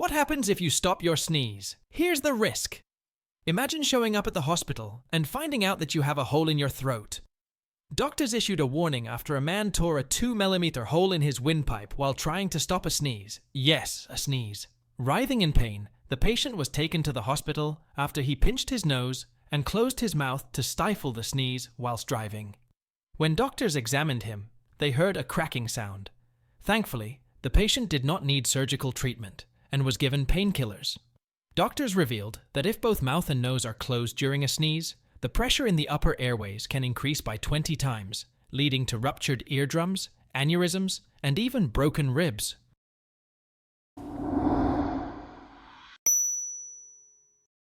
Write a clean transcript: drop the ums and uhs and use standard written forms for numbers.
What happens if you stop your sneeze? Here's the risk. Imagine showing up at the hospital and finding out that you have a hole in your throat. Doctors issued a warning after a man tore a 2mm hole in his windpipe while trying to stop a sneeze. Yes, a sneeze. Writhing in pain, the patient was taken to the hospital after he pinched his nose and closed his mouth to stifle the sneeze whilst driving. When doctors examined him, they heard a cracking sound. Thankfully, the patient did not need surgical treatment and was given painkillers. Doctors revealed that if both mouth and nose are closed during a sneeze, the pressure in the upper airways can increase by 20 times, leading to ruptured eardrums, aneurysms, and even broken ribs.